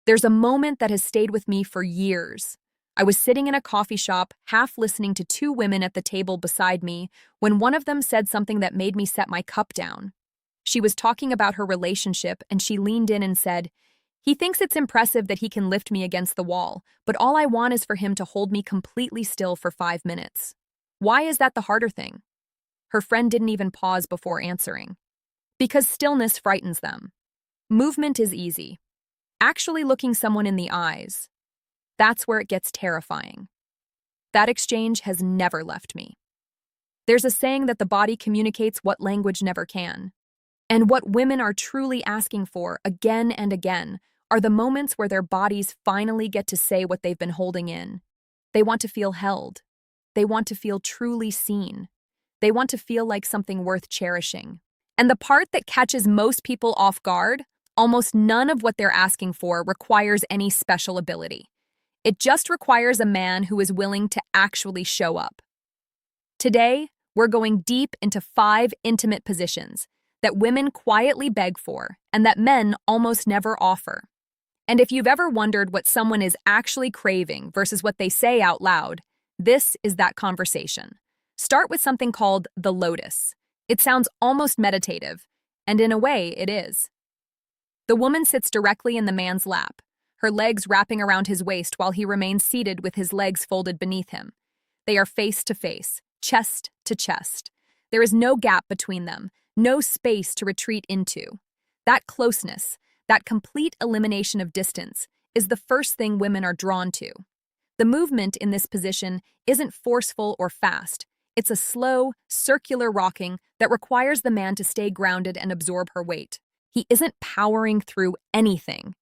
There's a moment that has stayed with me for years. I was sitting in a coffee shop, half listening to two women at the table beside me, when one of them said something that made me set my cup down. She was talking about her relationship, and she leaned in and said, "He thinks it's impressive that he can lift me against the wall, but all I want is for him to hold me completely still for 5 minutes. Why is that the harder thing?" Her friend didn't even pause before answering. Because stillness frightens them. Movement is easy. Actually looking someone in the eyes, that's where it gets terrifying. That exchange has never left me. There's a saying that the body communicates what language never can. And what women are truly asking for again and again are the moments where their bodies finally get to say what they've been holding in. They want to feel held. They want to feel truly seen. They want to feel like something worth cherishing. And the part that catches most people off guard, almost none of what they're asking for requires any special ability. It just requires a man who is willing to actually show up. Today, we're going deep into 5 intimate positions that women quietly beg for and that men almost never offer. And if you've ever wondered what someone is actually craving versus what they say out loud, this is that conversation. Start with something called the Lotus. It sounds almost meditative, and in a way, it is. The woman sits directly in the man's lap, her legs wrapping around his waist while he remains seated with his legs folded beneath him. They are face to face, chest to chest. There is no gap between them, no space to retreat into. That closeness, that complete elimination of distance, is the first thing women are drawn to. The movement in this position isn't forceful or fast. It's a slow, circular rocking that requires the man to stay grounded and absorb her weight. He isn't powering through anything.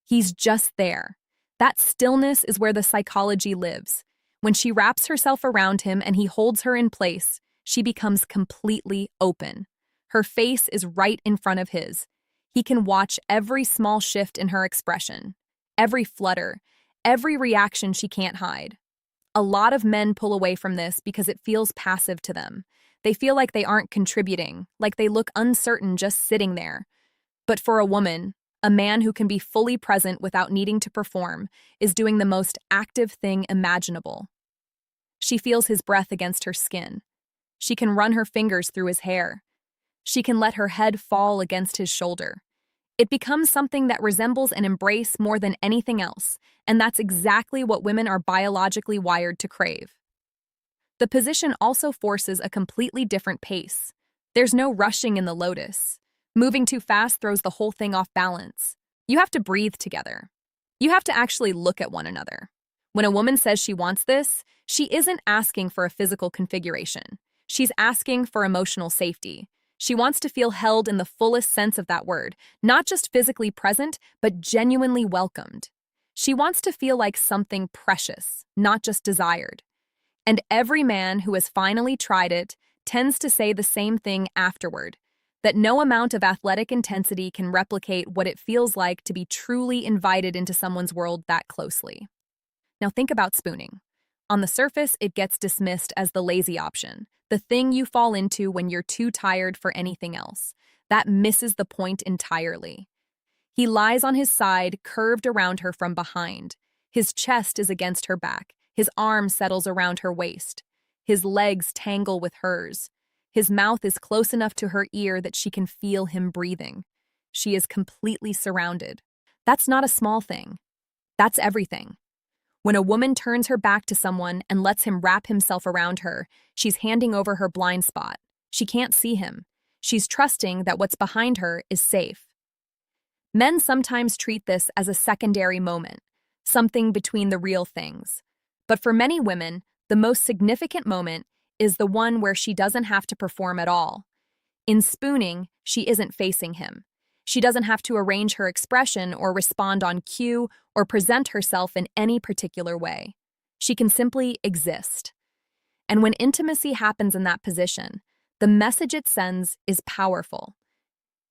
He's just there. That stillness is where the psychology lives. When she wraps herself around him and he holds her in place, she becomes completely open. Her face is right in front of his. He can watch every small shift in her expression, every flutter, every reaction she can't hide. A lot of men pull away from this because it feels passive to them. They feel like they aren't contributing, like they look uncertain just sitting there. But for a woman, a man who can be fully present without needing to perform is doing the most active thing imaginable. She feels his breath against her skin. She can run her fingers through his hair. She can let her head fall against his shoulder. It becomes something that resembles an embrace more than anything else, and that's exactly what women are biologically wired to crave. The position also forces a completely different pace. There's no rushing in the Lotus. Moving too fast throws the whole thing off balance. You have to breathe together. You have to actually look at one another. When a woman says she wants this, she isn't asking for a physical configuration. She's asking for emotional safety. She wants to feel held in the fullest sense of that word, not just physically present, but genuinely welcomed. She wants to feel like something precious, not just desired. And every man who has finally tried it tends to say the same thing afterward, that no amount of athletic intensity can replicate what it feels like to be truly invited into someone's world that closely. Now think about spooning. On the surface, it gets dismissed as the lazy option, the thing you fall into when you're too tired for anything else. That misses the point entirely. He lies on his side, curved around her from behind. His chest is against her back. His arm settles around her waist. His legs tangle with hers. His mouth is close enough to her ear that she can feel him breathing. She is completely surrounded. That's not a small thing. That's everything. When a woman turns her back to someone and lets him wrap himself around her, she's handing over her blind spot. She can't see him. She's trusting that what's behind her is safe. Men sometimes treat this as a secondary moment, something between the real things. But for many women, the most significant moment is the one where she doesn't have to perform at all. In spooning, she isn't facing him. She doesn't have to arrange her expression or respond on cue or present herself in any particular way. She can simply exist. And when intimacy happens in that position, the message it sends is powerful.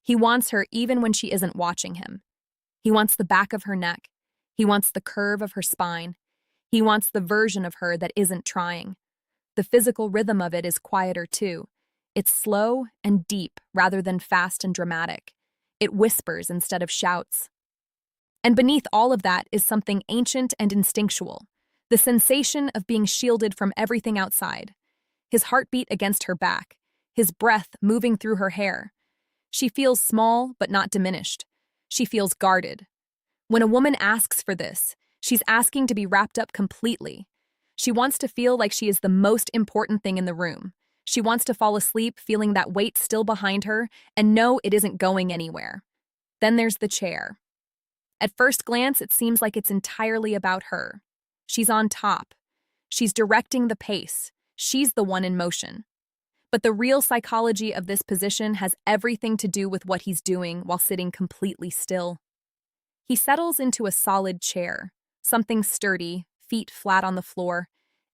He wants her even when she isn't watching him. He wants the back of her neck. He wants the curve of her spine. He wants the version of her that isn't trying. The physical rhythm of it is quieter too. It's slow and deep rather than fast and dramatic. It whispers instead of shouts. And beneath all of that is something ancient and instinctual, the sensation of being shielded from everything outside. His heartbeat against her back, his breath moving through her hair. She feels small but not diminished. She feels guarded. When a woman asks for this, she's asking to be wrapped up completely. She wants to feel like she is the most important thing in the room. She wants to fall asleep feeling that weight still behind her and know it isn't going anywhere. Then there's the chair. At first glance, it seems like it's entirely about her. She's on top. She's directing the pace. She's the one in motion. But the real psychology of this position has everything to do with what he's doing while sitting completely still. He settles into a solid chair, something sturdy, feet flat on the floor,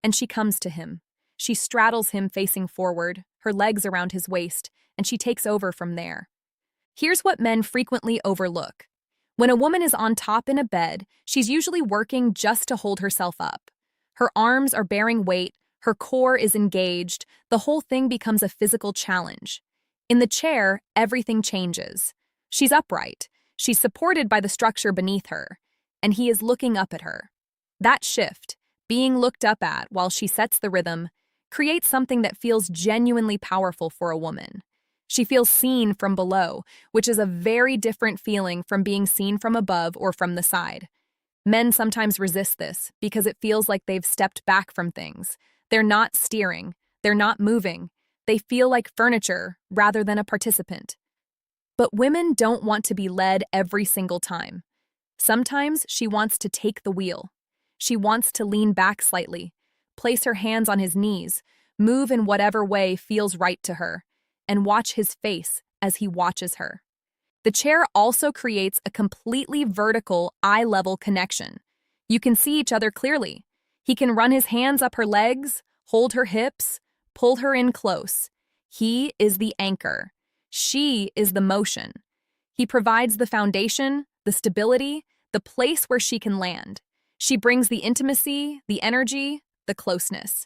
and she comes to him. She straddles him facing forward, her legs around his waist, and she takes over from there. Here's what men frequently overlook. When a woman is on top in a bed, she's usually working just to hold herself up. Her arms are bearing weight, her core is engaged, the whole thing becomes a physical challenge. In the chair, everything changes. She's upright, she's supported by the structure beneath her, and he is looking up at her. That shift, being looked up at while she sets the rhythm, creates something that feels genuinely powerful for a woman. She feels seen from below, which is a very different feeling from being seen from above or from the side. Men sometimes resist this because it feels like they've stepped back from things. They're not steering, they're not moving. They feel like furniture rather than a participant. But women don't want to be led every single time. Sometimes she wants to take the wheel. She wants to lean back slightly, place her hands on his knees, move in whatever way feels right to her, and watch his face as he watches her. The chair also creates a completely vertical, eye-level connection. You can see each other clearly. He can run his hands up her legs, hold her hips, pull her in close. He is the anchor. She is the motion. He provides the foundation, the stability, the place where she can land. She brings the intimacy, the energy, the closeness.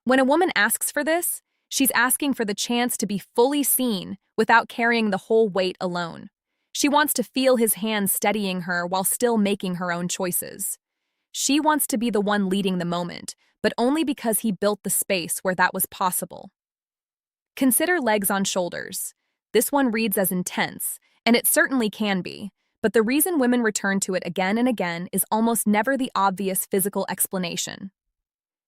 When a woman asks for this, she's asking for the chance to be fully seen without carrying the whole weight alone. She wants to feel his hands steadying her while still making her own choices. She wants to be the one leading the moment, but only because he built the space where that was possible. Consider legs on shoulders. This one reads as intense, and it certainly can be, but the reason women return to it again and again is almost never the obvious physical explanation.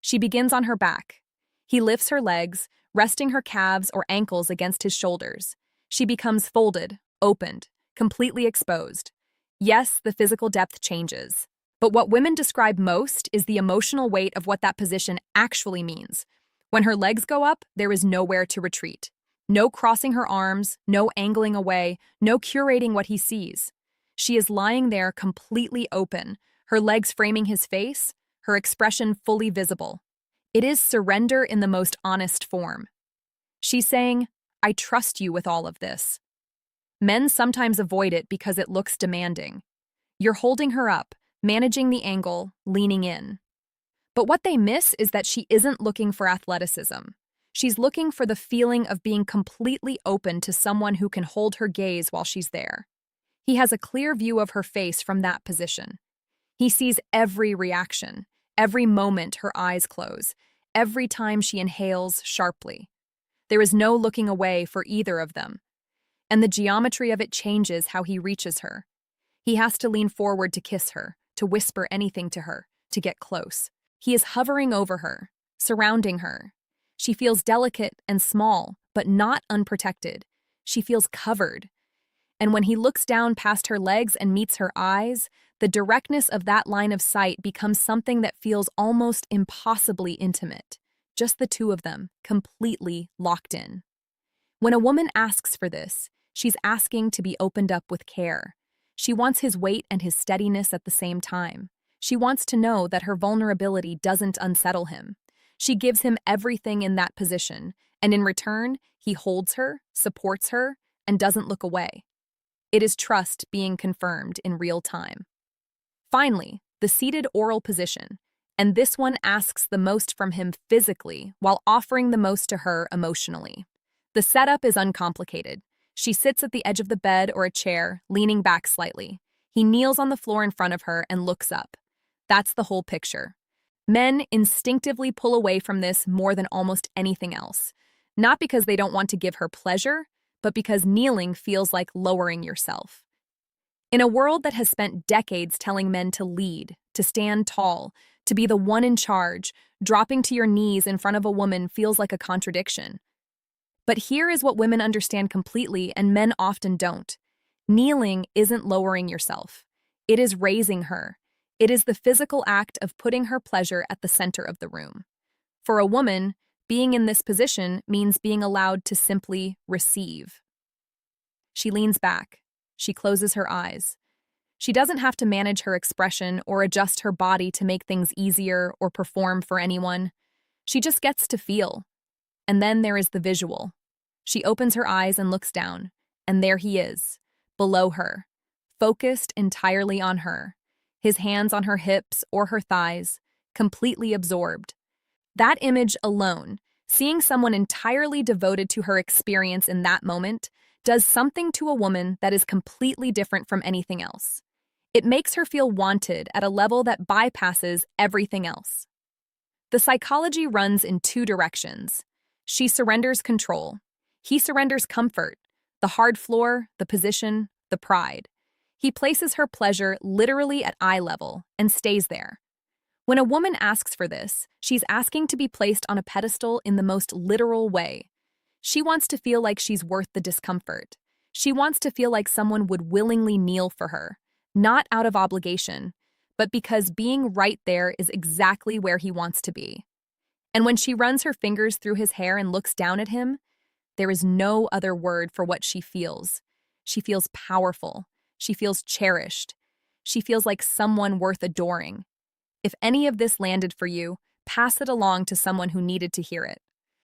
She begins on her back. He lifts her legs, resting her calves or ankles against his shoulders. She becomes folded, opened, completely exposed. Yes, the physical depth changes. But what women describe most is the emotional weight of what that position actually means. When her legs go up, there is nowhere to retreat. No crossing her arms, no angling away, no curating what he sees. She is lying there completely open, her legs framing his face, her expression fully visible. It is surrender in the most honest form. She's saying, I trust you with all of this. Men sometimes avoid it because it looks demanding. You're holding her up, managing the angle, leaning in. But what they miss is that she isn't looking for athleticism. She's looking for the feeling of being completely open to someone who can hold her gaze while she's there. He has a clear view of her face from that position. He sees every reaction, every moment her eyes close, every time she inhales sharply. There is no looking away for either of them. And the geometry of it changes how he reaches her. He has to lean forward to kiss her, to whisper anything to her, to get close. He is hovering over her, surrounding her. She feels delicate and small, but not unprotected. She feels covered. And when he looks down past her legs and meets her eyes, the directness of that line of sight becomes something that feels almost impossibly intimate. Just the two of them, completely locked in. When a woman asks for this, she's asking to be opened up with care. She wants his weight and his steadiness at the same time. She wants to know that her vulnerability doesn't unsettle him. She gives him everything in that position, and in return, he holds her, supports her, and doesn't look away. It is trust being confirmed in real time. Finally, the seated oral position, and this one asks the most from him physically while offering the most to her emotionally. The setup is uncomplicated. She sits at the edge of the bed or a chair, leaning back slightly. He kneels on the floor in front of her and looks up. That's the whole picture. Men instinctively pull away from this more than almost anything else, not because they don't want to give her pleasure, but because kneeling feels like lowering yourself. In a world that has spent decades telling men to lead, to stand tall, to be the one in charge, dropping to your knees in front of a woman feels like a contradiction. But here is what women understand completely and men often don't. Kneeling isn't lowering yourself. It is raising her. It is the physical act of putting her pleasure at the center of the room. For a woman, being in this position means being allowed to simply receive. She leans back. She closes her eyes. She doesn't have to manage her expression or adjust her body to make things easier or perform for anyone. She just gets to feel. And then there is the visual. She opens her eyes and looks down, and there he is, below her, focused entirely on her, his hands on her hips or her thighs, completely absorbed. That image alone, seeing someone entirely devoted to her experience in that moment, does something to a woman that is completely different from anything else. It makes her feel wanted at a level that bypasses everything else. The psychology runs in two directions. She surrenders control. He surrenders comfort, the hard floor, the position, the pride. He places her pleasure literally at eye level and stays there. When a woman asks for this, she's asking to be placed on a pedestal in the most literal way. She wants to feel like she's worth the discomfort. She wants to feel like someone would willingly kneel for her, not out of obligation, but because being right there is exactly where he wants to be. And when she runs her fingers through his hair and looks down at him, there is no other word for what she feels. She feels powerful. She feels cherished. She feels like someone worth adoring. If any of this landed for you, pass it along to someone who needed to hear it.